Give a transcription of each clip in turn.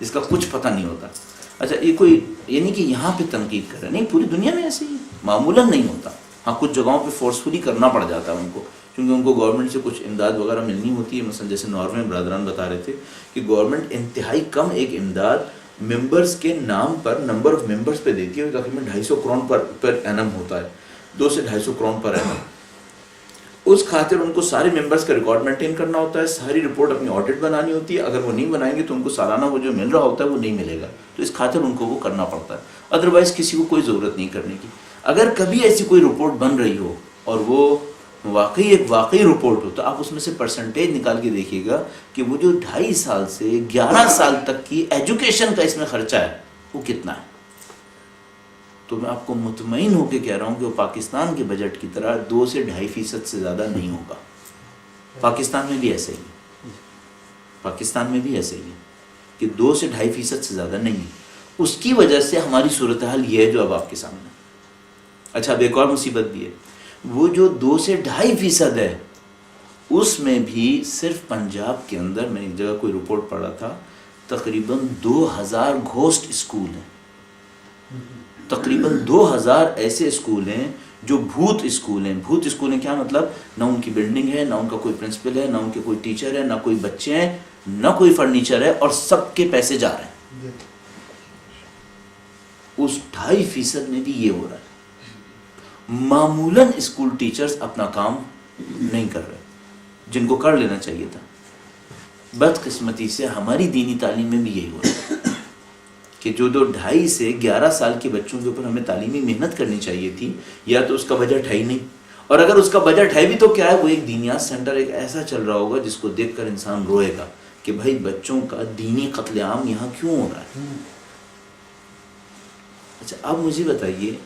جس کا کچھ پتہ نہیں ہوتا. اچھا یہ کوئی یہ نہیں کہ یہاں پہ تنقید کر رہے ہیں، نہیں پوری دنیا میں ایسے ہی معمولاً نہیں ہوتا. ہاں کچھ جگہوں پہ فورسفلی کرنا پڑ جاتا ہے ان کو، کیونکہ ان کو گورنمنٹ سے کچھ امداد وغیرہ ملنی ہوتی ہے. مثلا جیسے ناروے برادران بتا رہے تھے کہ گورنمنٹ انتہائی کم ایک امداد ممبرس کے نام پر نمبر آف ممبرس پہ دیتی ہے. تقریباً 250 کروڑ پر اینم ہوتا ہے، 200 سے 250 کروڑ پر اینم. اس خاطر ان کو سارے ممبرس کا ریکارڈ مینٹین کرنا ہوتا ہے، ساری رپورٹ اپنی آڈٹ بنانی ہوتی ہے. اگر وہ نہیں بنائیں گے تو ان کو سالانہ وہ جو مل رہا ہوتا ہے وہ نہیں ملے گا، تو اس خاطر ان کو وہ کرنا پڑتا ہے. ادروائز کسی کو کوئی ضرورت نہیں کرنے کی. اگر کبھی ایسی کوئی رپورٹ بن رہی ہو اور وہ واقعی ایک واقعی رپورٹ ہو تو آپ اس میں سے پرسنٹیج نکال کے دیکھیے گا کہ وہ جو 2.5 سال سے 11 سال تک کی ایجوکیشن کا اس میں خرچہ ہے وہ کتنا ہے. تو میں آپ کو مطمئن ہو کے کہہ رہا ہوں کہ وہ پاکستان کے بجٹ کی طرح 2 سے 2.5% سے زیادہ نہیں ہوگا. پاکستان میں بھی ایسے ہی ہے، پاکستان میں بھی ایسے ہی ہے کہ 2 سے 2.5% سے زیادہ نہیں ہے. اس کی وجہ سے ہماری صورتحال یہ ہے جو اب آپ کے سامنے. اچھا اب ایک اور مصیبت بھی ہے، وہ جو 2 سے 2.5% ہے اس میں بھی صرف پنجاب کے اندر میں ایک جگہ کوئی رپورٹ پڑھا تھا تقریباً 2000 گھوسٹ اسکول ہیں. تقریباً 2000 ایسے اسکول ہیں جو بھوت اسکول ہیں. بھوت اسکول ہیں کیا مطلب؟ نہ ان کی بلڈنگ ہے، نہ ان کا کوئی پرنسپل ہے، نہ ان کے کوئی ٹیچر ہے، نہ کوئی بچے ہیں، نہ کوئی فرنیچر ہے، اور سب کے پیسے جا رہے ہیں. اس 2.5% میں بھی یہ ہو رہا ہے. معمولاً اسکول ٹیچرز اپنا کام نہیں کر رہے جن کو کر لینا چاہیے تھا. بدقسمتی سے ہماری دینی تعلیم میں بھی یہی ہو رہا ہے کہ جو 2.5 سے 11 سال کے بچوں کے اوپر ہمیں تعلیمی محنت کرنی چاہیے تھی، یا تو اس کا بجٹ ہے ہی نہیں، اور اگر اس کا بجٹ ہے بھی تو کیا ہے، وہ ایک دینیات سینٹر ایک ایسا چل رہا ہوگا جس کو دیکھ کر انسان روئے گا کہ بھائی بچوں کا دینی قتل عام یہاں کیوں ہو رہا ہے. اچھا اب مجھے بتائیے،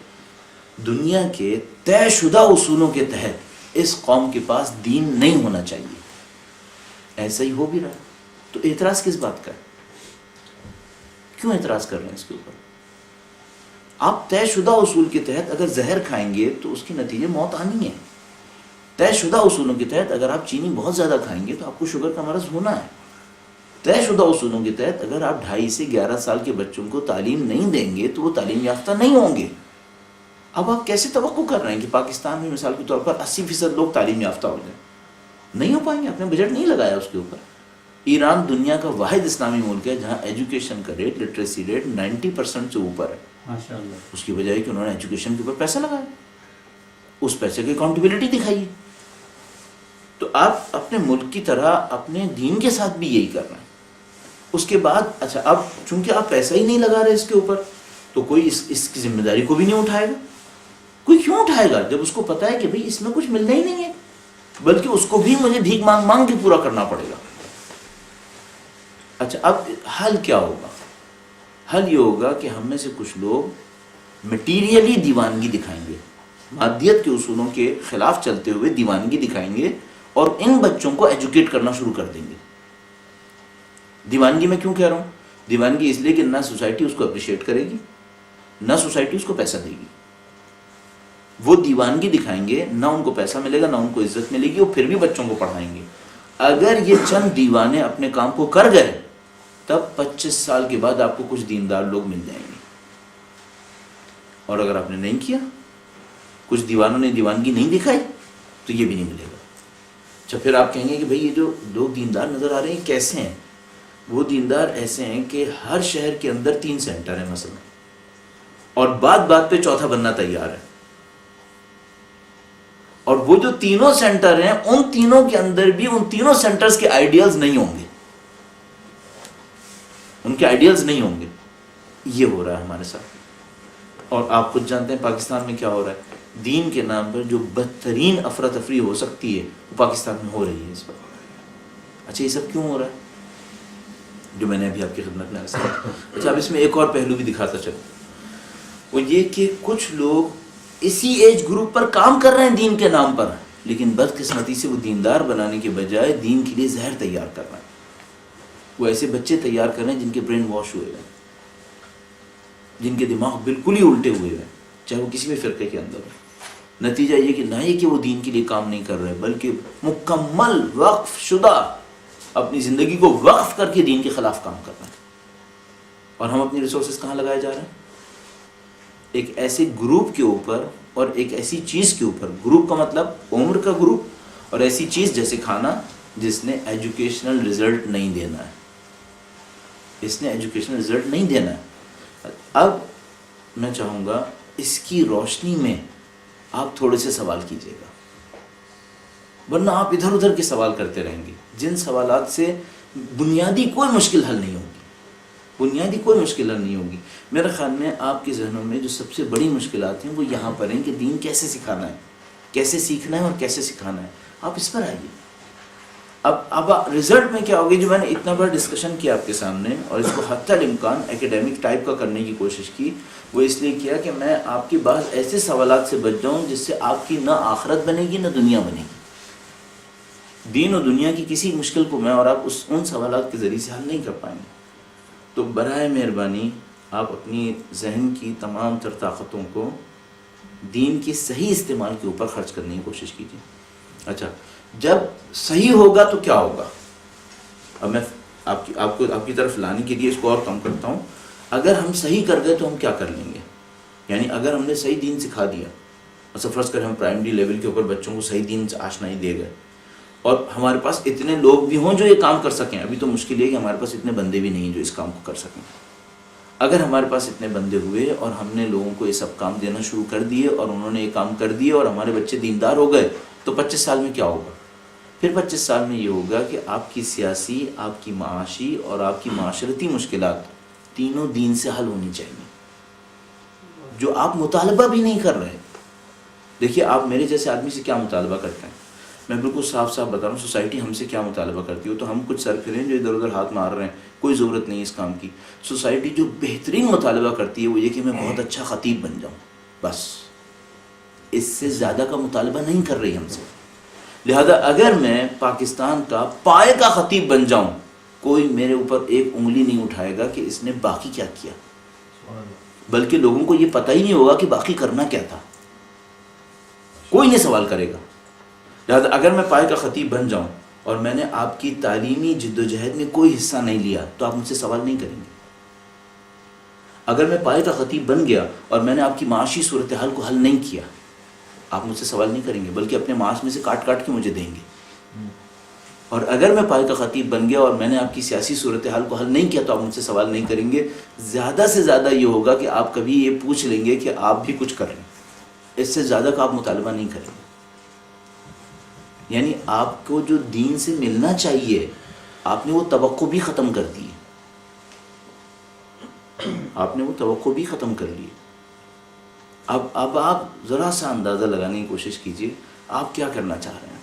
دنیا کے طے شدہ اصولوں کے تحت اس قوم کے پاس دین نہیں ہونا چاہیے، ایسا ہی ہو بھی رہا، تو اعتراض کس بات کا ہے؟ کیوں اعتراض کر رہے ہیں اس کے اوپر؟ آپ طے شدہ اصول کے تحت اگر زہر کھائیں گے تو اس کے نتیجے موت آنی ہے. طے شدہ اصولوں کے تحت اگر آپ چینی بہت زیادہ کھائیں گے تو آپ کو شوگر کا مرض ہونا ہے. طے شدہ اصولوں کے تحت اگر آپ 2.5 سے 11 سال کے بچوں کو تعلیم نہیں دیں گے تو وہ تعلیم یافتہ نہیں ہوں گے. اب آپ کیسے توقع کر رہے ہیں کہ پاکستان میں مثال کے طور پر 80% لوگ تعلیم یافتہ ہو جائیں؟ نہیں ہو پائیں گے. آپ نے بجٹ نہیں لگایا اس کے اوپر. ایران دنیا کا واحد اسلامی ملک ہے جہاں ایجوکیشن کا ریٹ، لٹریسی ریٹ 90% سے اوپر ہے. ماشاءاللہ. اس کی وجہ ہے کہ انہوں نے ایجوکیشن کے اوپر پیسہ لگایا، اس پیسے کی اکاؤنٹیبلٹی دکھائیے. تو آپ اپنے ملک کی طرح اپنے دین کے ساتھ بھی یہی کر رہے ہیں. اس کے بعد اچھا اب چونکہ آپ پیسہ ہی نہیں لگا رہے اس کے اوپر تو کوئی اس کی ذمہ داری کو بھی نہیں اٹھائے گا. کوئی کیوں اٹھائے گا جب اس کو پتا ہے کہ بھئی اس میں کچھ ملنا ہی نہیں ہے، بلکہ اس کو بھی مجھے بھیک مانگ مانگ کے پورا کرنا پڑے گا. اچھا اب حل کیا ہوگا؟ حل یہ ہوگا کہ ہم میں سے کچھ لوگ مٹیریلی دیوانگی دکھائیں گے، مادیت کے اصولوں کے خلاف چلتے ہوئے دیوانگی دکھائیں گے اور ان بچوں کو ایجوکیٹ کرنا شروع کر دیں گے. دیوانگی میں کیوں کہہ رہا ہوں؟ دیوانگی اس لیے کہ نہ سوسائٹی اس کو اپریشیٹ کرے گی، نہ سوسائٹی اس کو پیسہ دے گی. وہ دیوانگی دکھائیں گے، نہ ان کو پیسہ ملے گا، نہ ان کو عزت ملے گی، وہ پھر بھی بچوں کو پڑھائیں گے. اگر یہ چند دیوانے اپنے کام کو کر گئے تب 25 سال کے بعد آپ کو کچھ دیندار لوگ مل جائیں گے. اور اگر آپ نے نہیں کیا، کچھ دیوانوں نے دیوانگی نہیں دکھائی تو یہ بھی نہیں ملے گا. اچھا پھر آپ کہیں گے کہ بھئی یہ جو لوگ دیندار نظر آ رہے ہیں کیسے ہیں؟ وہ دیندار ایسے ہیں کہ ہر شہر کے اندر 3 سینٹر ہیں مثلا، اور بات بات پہ چوتھا بننا تیار ہے. اور وہ جو تینوں سینٹر ہیں ان تینوں کے اندر بھی ان تینوں سینٹرز کے آئیڈیلز نہیں ہوں گے، ان کے آئیڈیلز نہیں ہوں گے. یہ ہو رہا ہے ہمارے ساتھ. اور آپ خود جانتے ہیں پاکستان میں کیا ہو رہا ہے. دین کے نام پر جو بدترین افراتفری ہو سکتی ہے وہ پاکستان میں ہو رہی ہے اس وقت. اچھا یہ سب کیوں ہو رہا ہے جو میں نے ابھی آپ کی خدمت میں عرض کیا. اچھا اب اس میں ایک اور پہلو بھی دکھاتا چلوں، وہ یہ کہ کچھ لوگ اسی ایج گروپ پر کام کر رہے ہیں دین کے نام پر، لیکن بدقسمتی سے وہ دیندار بنانے کے بجائے دین کے لیے زہر تیار کر رہے ہیں. وہ ایسے بچے تیار کر رہے ہیں جن کے برین واش ہوئے ہیں، جن کے دماغ بالکل ہی الٹے ہوئے ہیں، چاہے وہ کسی بھی فرقے کے اندر ہو. نتیجہ یہ کہ نہ یہ کہ وہ دین کے لیے کام نہیں کر رہے بلکہ مکمل وقف شدہ اپنی زندگی کو وقف کر کے دین کے خلاف کام کر رہے ہیں. اور ہم اپنی ریسورسز کہاں لگائے جا رہے ہیں؟ ایک ایسے گروپ کے اوپر اور ایک ایسی چیز کے اوپر. گروپ کا مطلب عمر کا گروپ, اور ایسی چیز جیسے کھانا جس نے ایجوکیشنل رزلٹ نہیں دینا ہے, اس نے ایجوکیشنل رزلٹ نہیں دینا ہے. اب میں چاہوں گا اس کی روشنی میں آپ تھوڑے سے سوال کیجیے گا, ورنہ آپ ادھر ادھر کے سوال کرتے رہیں گے جن سوالات سے بنیادی کوئی مشکل حل نہیں ہوگی, بنیادی کوئی مشکل حل نہیں ہوگی. میرے خیال میں آپ کے ذہنوں میں جو سب سے بڑی مشکلات ہیں وہ یہاں پر ہیں کہ دین کیسے سکھانا ہے, کیسے سیکھنا ہے اور کیسے سکھانا ہے. آپ اس پر آئیے. اب رزلٹ میں کیا ہوگی, جو میں نے اتنا بڑا ڈسکشن کیا آپ کے سامنے اور اس کو حتی الامکان ایکیڈیمک ٹائپ کا کرنے کی کوشش کی, وہ اس لیے کیا کہ میں آپ کی بعض ایسے سوالات سے بچ جاؤں جس سے آپ کی نہ آخرت بنے گی نہ دنیا بنے گی. دین و دنیا کی کسی مشکل کو میں اور آپ ان سوالات کے ذریعے سے حل نہیں کر پائیں گے. تو برائے مہربانی آپ اپنی ذہن کی تمام تر طاقتوں کو دین کے صحیح استعمال کے اوپر خرچ کرنے کی کوشش کیجیے. اچھا, جب صحیح ہوگا تو کیا ہوگا؟ اب میں آپ کی طرف لانے کے لیے اس کو اور کم کرتا ہوں. اگر ہم صحیح کر گئے تو ہم کیا کر لیں گے؟ یعنی اگر ہم نے صحیح دین سکھا دیا, اچھا فرض کریں ہم پرائمری لیول کے اوپر بچوں کو صحیح دین سے آشنائی دے گئے, اور ہمارے پاس اتنے لوگ بھی ہوں جو یہ کام کر سکیں. ابھی تو مشکل ہے کہ ہمارے پاس اتنے بندے بھی نہیں ہیں جو اس کام کو کر سکیں. اگر ہمارے پاس اتنے بندے ہوئے اور ہم نے لوگوں کو یہ سب کام دینا شروع کر دیے اور انہوں نے یہ کام کر دیے اور ہمارے بچے دیندار ہو گئے, تو 25 سال میں کیا ہوگا؟ پھر 25 سال میں یہ ہوگا کہ آپ کی سیاسی, آپ کی معاشی اور آپ کی معاشرتی مشکلات تینوں دین سے حل ہونی چاہیے, جو آپ مطالبہ بھی نہیں کر رہے. دیکھیے, آپ میرے جیسے آدمی سے کیا مطالبہ کرتے ہیں؟ میں بالکل صاف صاف بتا رہا ہوں, سوسائٹی ہم سے کیا مطالبہ کرتی ہے. تو ہم کچھ سرفرے ہیں جو ادھر ادھر ہاتھ مار رہے ہیں, کوئی ضرورت نہیں اس کام کی. سوسائٹی جو بہترین مطالبہ کرتی ہے وہ یہ کہ میں بہت اچھا خطیب بن جاؤں, بس اس سے زیادہ کا مطالبہ نہیں کر رہی ہم سے. لہذا اگر میں پاکستان کا پائے کا خطیب بن جاؤں, کوئی میرے اوپر ایک انگلی نہیں اٹھائے گا کہ اس نے باقی کیا کیا, بلکہ لوگوں کو یہ پتہ ہی نہیں ہوگا کہ باقی کرنا کیا تھا. کوئی نہیں سوال کرے گا. لہذا اگر میں پائے کا خطیب بن جاؤں اور میں نے آپ کی تعلیمی جد و جہد میں کوئی حصہ نہیں لیا تو آپ مجھ سے سوال نہیں کریں گے. اگر میں پائے کا خطیب بن گیا اور میں نے آپ کی معاشی صورتحال کو حل نہیں کیا, آپ مجھ سے سوال نہیں کریں گے, بلکہ اپنے معاش میں سے کاٹ کاٹ کے مجھے دیں گے. اور اگر میں پائے کا خطیب بن گیا اور میں نے آپ کی سیاسی صورتحال کو حل نہیں کیا تو آپ مجھ سے سوال نہیں کریں گے. زیادہ سے زیادہ یہ ہوگا کہ آپ کبھی یہ پوچھ لیں گے کہ آپ بھی کچھ کر رہے ہیں, اس سے زیادہ کا آپ مطالبہ نہیں کریں گے. یعنی آپ کو جو دین سے ملنا چاہیے آپ نے وہ توقع بھی ختم کر دی, آپ نے وہ توقع بھی ختم کر لی. اب آپ ذرا سا اندازہ لگانے کی کوشش کیجئے آپ کیا کرنا چاہ رہے ہیں.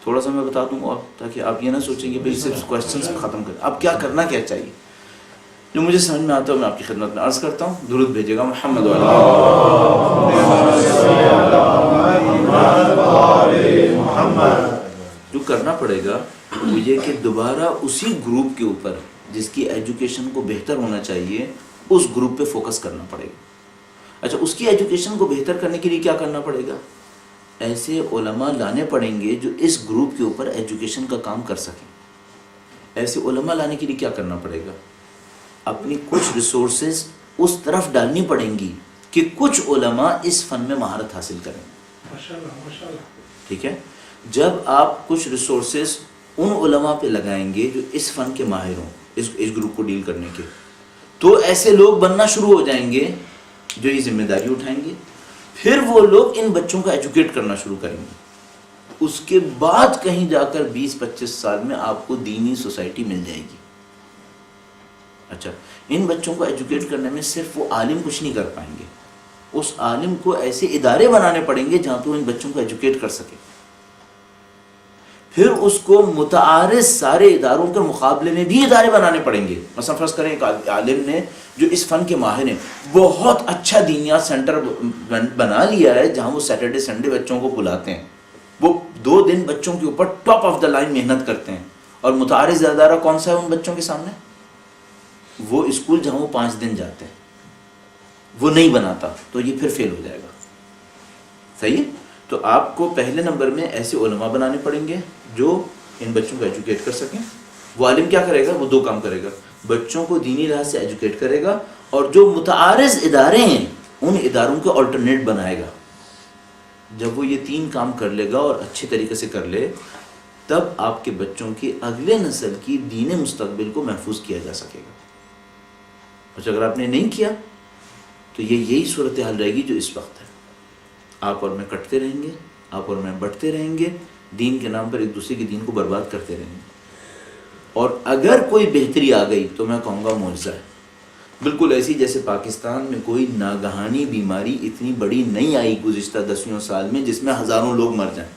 تھوڑا سا میں بتا دوں اور تاکہ آپ یہ نہ سوچیں کہ بھائی صرف کوشچنس ختم کریں. اب کیا کرنا کیا چاہیے, جو مجھے سمجھ میں آتا ہے میں آپ کی خدمت میں عرض کرتا ہوں. درود بھیجیے گا محمد جو کرنا پڑے گا وہ یہ کہ دوبارہ اسی گروپ کے اوپر جس کی ایجوکیشن کو بہتر ہونا چاہیے اس گروپ پہ فوکس کرنا پڑے گا. اچھا, اس کی ایجوکیشن کو بہتر کرنے کے لیے کیا کرنا پڑے گا؟ ایسے علماء لانے پڑیں گے جو اس گروپ کے اوپر ایجوکیشن کا کام کر سکیں. ایسے علماء لانے کے لیے کیا کرنا پڑے گا؟ اپنی کچھ ریسورسز اس طرف ڈالنی پڑیں گی کہ کچھ علماء اس فن میں مہارت حاصل کریں. ٹھیک ہے, جب آپ کچھ ریسورسز ان علماء پہ لگائیں گے جو اس فن کے ماہر ہوں اس گروپ کو ڈیل کرنے کے, تو ایسے لوگ بننا شروع ہو جائیں گے جو یہ ذمہ داری اٹھائیں گے. پھر وہ لوگ ان بچوں کو ایجوکیٹ کرنا شروع کریں گے. اس کے بعد کہیں جا کر 20-25 سال میں آپ کو دینی سوسائٹی مل جائے گی. اچھا, ان بچوں کو ایجوکیٹ کرنے میں صرف وہ عالم کچھ نہیں کر پائیں گے, اس عالم کو ایسے ادارے بنانے پڑیں گے جہاں پہ وہ ان بچوں کو ایجوکیٹ کر سکے. پھر اس کو متعارض سارے اداروں کے مقابلے میں بھی ادارے بنانے پڑیں گے. مثلا فرض کریں ایک عالم نے جو اس فن کے ماہر ہیں بہت اچھا دینیات سینٹر بنا لیا ہے جہاں وہ سیٹرڈے سنڈے بچوں کو بلاتے ہیں, وہ 2 دن بچوں کے اوپر ٹاپ آف دا لائن محنت کرتے ہیں. اور متعارض ادارہ کون سا ہے ان بچوں کے سامنے؟ وہ اسکول جہاں وہ 5 دن جاتے ہیں وہ نہیں بناتا, تو یہ پھر فیل ہو جائے گا. صحیح ہے, تو آپ کو پہلے نمبر میں ایسے علماء بنانے پڑیں گے جو ان بچوں کو ایجوکیٹ کر سکیں. وہ عالم کیا کرے گا؟ وہ 2 کام کرے گا. بچوں کو دینی لحاظ سے ایجوکیٹ کرے گا، اور جو متعارض ادارے ہیں ان اداروں کے آلٹرنیٹ بنائے گا. جب وہ یہ 3 کام کر لے گا اور اچھے طریقے سے کر لے، تب آپ کے بچوں کی اگلے نسل کی دین مستقبل کو محفوظ کیا جا سکے گا. اور اگر آپ نے نہیں کیا تو یہی صورتحال رہے گی جو اس وقت ہے. آپ اور میں کٹتے رہیں گے، آپ اور میں بٹتے رہیں گے، دین کے نام پر ایک دوسرے کے دین کو برباد کرتے رہیں گے. اور اگر کوئی بہتری آ گئی تو میں کہوں گا معجزہ ہے. بالکل ایسی جیسے پاکستان میں کوئی ناگہانی بیماری اتنی بڑی نہیں آئی گزشتہ 10 سال میں جس میں ہزاروں لوگ مر جائیں.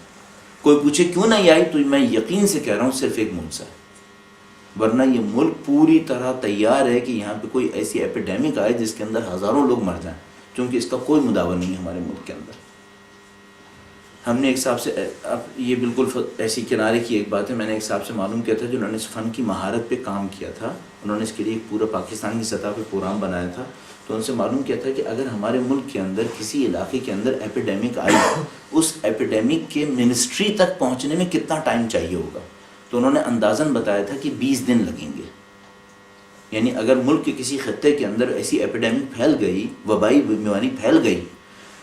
کوئی پوچھے کیوں نہیں آئی تو میں یقین سے کہہ رہا ہوں صرف ایک معجزہ ہے. ورنہ یہ ملک پوری طرح تیار ہے کہ یہاں پہ کوئی ایسی ایپیڈیمک آئے جس کے اندر ہزاروں لوگ مر جائیں، کیونکہ اس کا کوئی مداوع نہیں ہے ہمارے ملک کے اندر. ہم نے ایک صاحب سے، اب یہ بالکل ایسی کنارے کی ایک بات ہے، میں نے ایک صاحب سے معلوم کیا تھا جو انہوں نے اس فن کی مہارت پہ کام کیا تھا. انہوں نے اس کے لیے ایک پورا پاکستان کی سطح پہ پروگرام بنایا تھا. تو ان سے معلوم کیا تھا کہ اگر ہمارے ملک کے اندر کسی علاقے کے اندر ایپیڈیمک آئی، اس ایپیڈیمک کے منسٹری تک پہنچنے میں کتنا ٹائم چاہیے ہوگا. تو انہوں نے اندازاً بتایا تھا کہ 20 دن لگیں گے. یعنی اگر ملک کے کسی خطے کے اندر ایسی ایپیڈیمک پھیل گئی، وبائی بیماری پھیل گئی،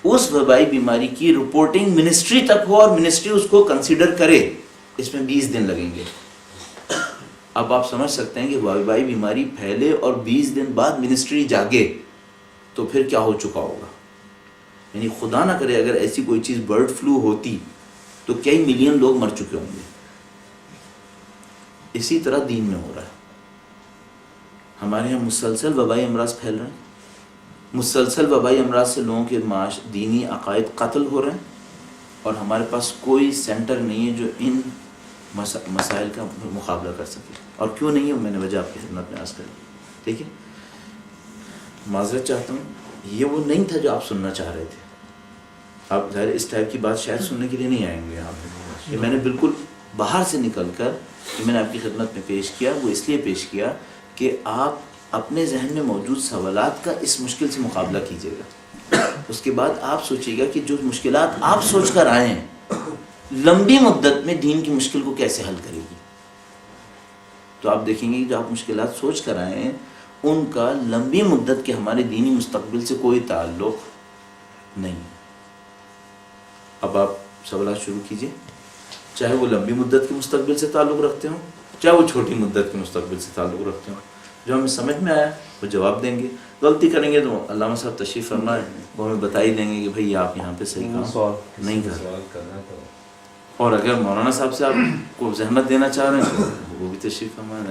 اس وبائی بیماری کی رپورٹنگ منسٹری تک ہو اور منسٹری اس کو کنسیڈر کرے، اس میں 20 دن لگیں گے. اب آپ سمجھ سکتے ہیں کہ وبائی بیماری پھیلے اور 20 دن بعد منسٹری جاگے تو پھر کیا ہو چکا ہوگا. یعنی خدا نہ کرے اگر ایسی کوئی چیز برڈ فلو ہوتی تو کئی ملین لوگ مر چکے ہوں گے. اسی طرح دین میں ہو رہا ہے. ہمارے یہاں مسلسل وبائی امراض پھیل رہے ہیں، مسلسل وبائی امراض سے لوگوں کے دینی عقائد قتل ہو رہے ہیں، اور ہمارے پاس کوئی سینٹر نہیں ہے جو ان مسائل کا مقابلہ کر سکے. اور کیوں نہیں ہے میں نے وجہ آپ کی خدمت میں عرض کر دی. ٹھیک ہے، معذرت چاہتا ہوں، یہ وہ نہیں تھا جو آپ سننا چاہ رہے تھے. آپ ظاہر اس ٹائپ کی بات شاید سننے کے لیے نہیں آئیں گے یہاں پہ. یہ میں نے بالکل باہر سے نکل کر کہ میں نے آپ کی خدمت میں پیش کیا، وہ اس لیے پیش کیا کہ آپ اپنے ذہن میں موجود سوالات کا اس مشکل سے مقابلہ کیجیے گا. اس کے بعد آپ سوچیے گا کہ جو مشکلات آپ سوچ کر آئے ہیں لمبی مدت میں دین کی مشکل کو کیسے حل کرے گی. تو آپ دیکھیں گے کہ جو آپ مشکلات سوچ کر آئے ہیں ان کا لمبی مدت کے ہمارے دینی مستقبل سے کوئی تعلق نہیں. اب آپ سوالات شروع کیجئے، چاہے وہ لمبی مدت کے مستقبل سے تعلق رکھتے ہوں، چاہے وہ چھوٹی مدت کے مستقبل سے تعلق رکھتے ہوں. جو ہمیں سمجھ میں آیا وہ جواب دیں گے. غلطی کریں گے تو علامہ صاحب تشریف فرمائے، وہ ہمیں بتا ہی دیں گے کہ بھئی آپ یہاں پہ صحیح کام نہیں کر رہے. اور اگر مولانا صاحب سے آپ کو زحمت دینا چاہ رہے ہیں تو وہ بھی تشریف فرمائے.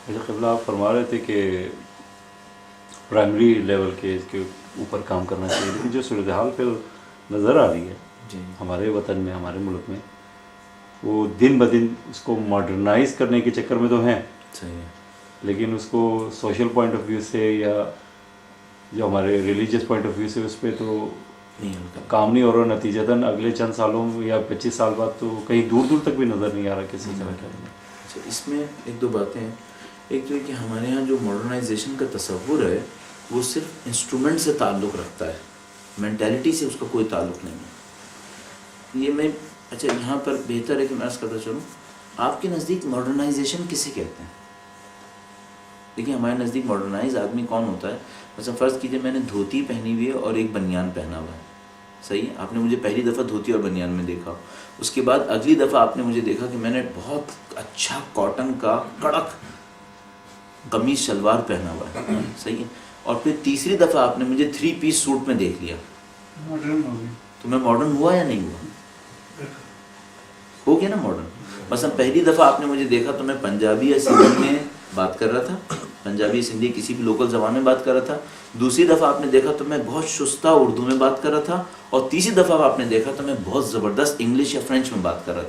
میں قبلہ آپ فرما رہے تھے کہ پرائمری لیول کے اس کے اوپر کام کرنا چاہیے، لیکن جو صورتحال پہ نظر آ رہی ہے ہمارے وطن میں، ہمارے ملک میں، وہ دن بدن اس کو ماڈرنائز کرنے کے چکر میں تو ہیں، لیکن اس کو سوشل پوائنٹ آف ویو سے یا جو ہمارے ریلیجیس پوائنٹ آف ویو سے اس پہ تو کام نہیں ہو رہا. نتیجتاً اگلے چند سالوں یا 25 سال بعد تو کہیں دور دور تک بھی نظر نہیں آ رہا کسی طرح کا. اس میں ایک دو باتیں ہیں. ایک تو یہ کہ ہمارے ہاں جو ماڈرنائزیشن کا تصور ہے وہ صرف انسٹرومنٹ سے تعلق رکھتا ہے، مینٹیلٹی سے اس کا کوئی تعلق نہیں ہے. یہ میں اچھا یہاں پر بہتر ہے کہ میں عرض کرتا چلوں، آپ کے نزدیک ماڈرنائزیشن کسے کہتے ہیں؟ دیکھیں ہمارے نزدیک ماڈرنائز آدمی کون ہوتا ہے؟ مثلا فرض کیجئے میں نے دھوتی پہنی ہوئی ہے اور ایک بنیان پہنا ہوا ہے، صحیح، آپ نے مجھے پہلی دفعہ دھوتی اور بنیان میں دیکھا. اس کے بعد اگلی دفعہ آپ نے مجھے دیکھا کہ میں نے بہت اچھا کاٹن کا کڑک قمیص شلوار پہنا ہوا ہے، صحیح ہے. اور پھر تیسری دفعہ آپ نے مجھے 3 پیس سوٹ میں دیکھ لیا، تو میں ماڈرن ہوا یا نہیں ہوا؟ ہو گیا نا ماڈرن. مثلا پہلی دفعہ آپ نے مجھے دیکھا تو میں پنجابی یا سندھی میں بات کر رہا تھا، پنجابی سندھی کسی بھی لوکل زبان میں بات کر رہا تھا. دوسری دفعہ آپ نے دیکھا تو میں بہت شستہ اردو میں بات کر رہا تھا، اور تیسری دفعہ آپ نے دیکھا تو میں بہت زبردست انگلش یا فرینچ میں بات کر رہا